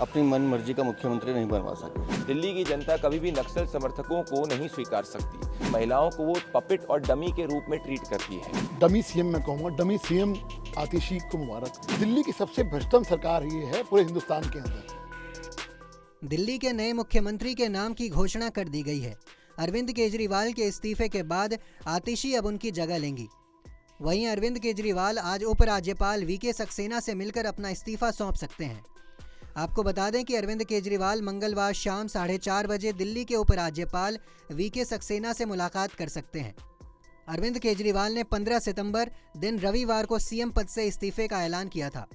अपनी मन मर्जी का मुख्यमंत्री नहीं बनवा सके। दिल्ली की जनता कभी भी नक्सल समर्थकों को नहीं स्वीकार सकती। महिलाओं को वो पपेट और डमी के रूप में ट्रीट करती है। डमी सीएम मैं कहूँगा, डमी सीएम आतिशी को मुबारक। दिल्ली की सबसे भ्रष्टम सरकार ये है पूरे हिंदुस्तान के अंदर। दिल्ली के नए मुख्यमंत्री के नाम की घोषणा कर दी गई है। अरविंद केजरीवाल के इस्तीफे के बाद आतिशी अब उनकी जगह लेंगी। वहीं अरविंद केजरीवाल आज उपराज्यपाल वीके सक्सेना से मिलकर अपना इस्तीफा सौंप सकते हैं। आपको बता दें कि अरविंद केजरीवाल मंगलवार शाम 4:30 बजे दिल्ली के उपराज्यपाल वीके सक्सेना से मुलाकात कर सकते हैं। अरविंद केजरीवाल ने 15 सितंबर दिन रविवार को सीएम पद से इस्तीफे का ऐलान किया था।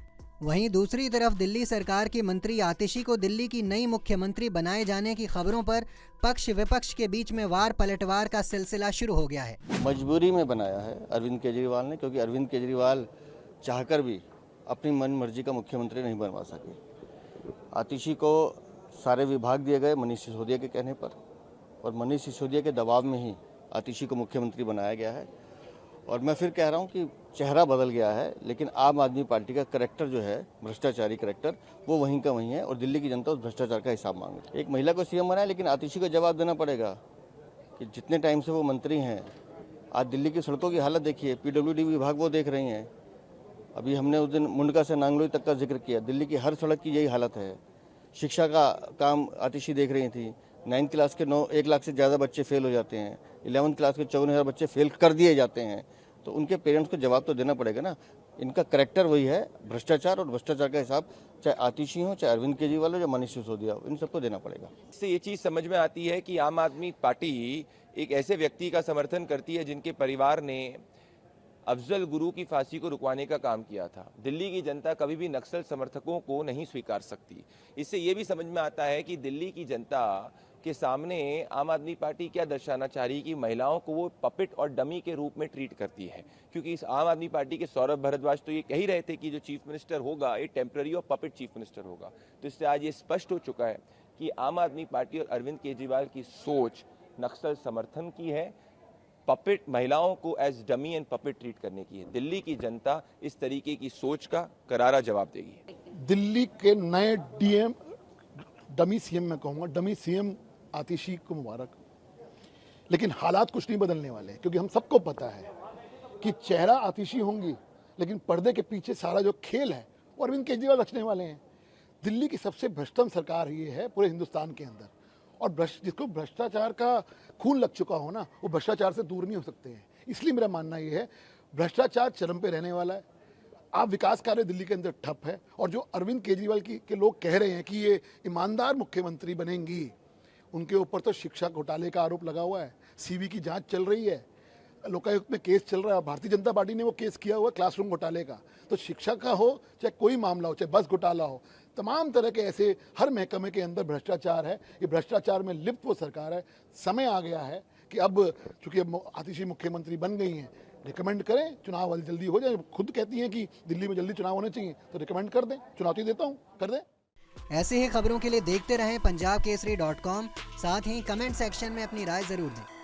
वहीं दूसरी तरफ दिल्ली सरकार की मंत्री आतिशी को दिल्ली की नई मुख्यमंत्री बनाए जाने की खबरों पर पक्ष विपक्ष के बीच में वार पलटवार का सिलसिला शुरू हो गया है। मजबूरी में बनाया है अरविंद केजरीवाल ने, क्योंकि अरविंद केजरीवाल चाहकर भी अपनी मन मर्जी का मुख्यमंत्री नहीं बनवा सके। आतिशी को सारे विभाग दिए गए मनीष सिसोदिया के कहने पर, और मनीष सिसोदिया के दबाव में ही आतिशी को मुख्यमंत्री बनाया गया है। और मैं फिर कह रहा हूं कि चेहरा बदल गया है, लेकिन आम आदमी पार्टी का करैक्टर जो है, भ्रष्टाचारी करैक्टर, वो वहीं का वहीं है और दिल्ली की जनता उस भ्रष्टाचार का हिसाब मांगे। एक महिला को सीएम बनाया, लेकिन आतिशी को जवाब देना पड़ेगा कि जितने टाइम से वो मंत्री हैं, आज दिल्ली की सड़कों की हालत देखिए, पीडब्ल्यूडी विभाग वो देख रही हैं। अभी हमने उस दिन मुंडका से नांगलोई तक का जिक्र किया, दिल्ली की हर सड़क की यही हालत है। शिक्षा का काम आतिशी देख रही थी। 9th क्लास के 1 लाख से ज़्यादा बच्चे फेल हो जाते हैं, 11th क्लास के 54,000 बच्चे फेल कर दिए जाते हैं। तो उनके पेरेंट्स को जवाब तो देना पड़ेगा ना। इनका करैक्टर वही है, भ्रष्टाचार, और भ्रष्टाचार का हिसाब चाहे आतिशी हो, चाहे अरविंद केजरीवाल हो, या मनीष सिसोदिया हो, इन सबको देना पड़ेगा। इससे ये चीज़ समझ में आती है कि आम आदमी पार्टी एक ऐसे व्यक्ति का समर्थन करती है जिनके परिवार ने अफजल गुरु की फांसी को रुकवाने का काम किया था। दिल्ली की जनता कभी भी नक्सल समर्थकों को नहीं स्वीकार सकती। इससे ये भी समझ में आता है कि दिल्ली की जनता के सामने आम आदमी पार्टी क्या दर्शाना चाह रही है कि महिलाओं को वो पपेट और डमी के रूप में ट्रीट करती है। क्योंकि इस आम आदमी पार्टी के सौरभ भारद्वाज तो ये कह ही रहे थे कि जो चीफ मिनिस्टर होगा ये टेम्पररी और पपेट चीफ मिनिस्टर होगा। तो इससे आज ये स्पष्ट हो चुका है कि आम आदमी पार्टी और अरविंद केजरीवाल की सोच नक्सल समर्थन की है, पपेट महिलाओं को as dummy and puppet treat करने की है। दिल्ली की जनता इस तरीके की सोच का करारा जवाब देगी। दिल्ली के नए डीएम, डमी सीएम मैं कहूँगा, डमी सीएम आतिशी को मुबारक। लेकिन हालात कुछ नहीं बदलने वाले, क्योंकि हम सबको पता है कि चेहरा आतिशी होंगी, लेकिन पर्दे के पीछे सारा जो खेल है वो अरविंद केजरीवाल रचने वाले हैं। दिल्ली की सबसे भ्रष्टम सरकार ये है पूरे हिंदुस्तान के अंदर। और जिसको भ्रष्टाचार का खून लग चुका हो ना, वो भ्रष्टाचार से दूर नहीं हो सकते हैं। इसलिए मेरा मानना ये है, भ्रष्टाचार चरम पे रहने वाला है। आप विकास कार्य दिल्ली के अंदर ठप है, और जो अरविंद केजरीवाल के लोग कह रहे हैं कि ये ईमानदार मुख्यमंत्री बनेंगी, उनके ऊपर तो शिक्षा घोटाले का आरोप लगा हुआ है, सीवी की जांच चल रही है, लोकायुक्त में केस चल रहा है। भारतीय जनता पार्टी ने वो केस किया हुआ क्लासरूम घोटाले का। तो शिक्षा का हो, चाहे कोई मामला हो, चाहे बस घोटाला हो, तमाम तरह के ऐसे हर महकमे के अंदर भ्रष्टाचार है। ये भ्रष्टाचार में लिप्त वो सरकार है। समय आ गया है कि अब चूंकि अब आतिशी मुख्यमंत्री बन गई हैं, रिकमेंड करें चुनाव जल्दी हो जाए। खुद कहती हैं कि दिल्ली में जल्दी चुनाव होने चाहिए, तो रिकमेंड कर दें, चुनौती देता हूँ, कर दें। ऐसे ही खबरों के लिए देखते रहें punjabkesari.com। साथ ही कमेंट सेक्शन में अपनी राय जरूर दें।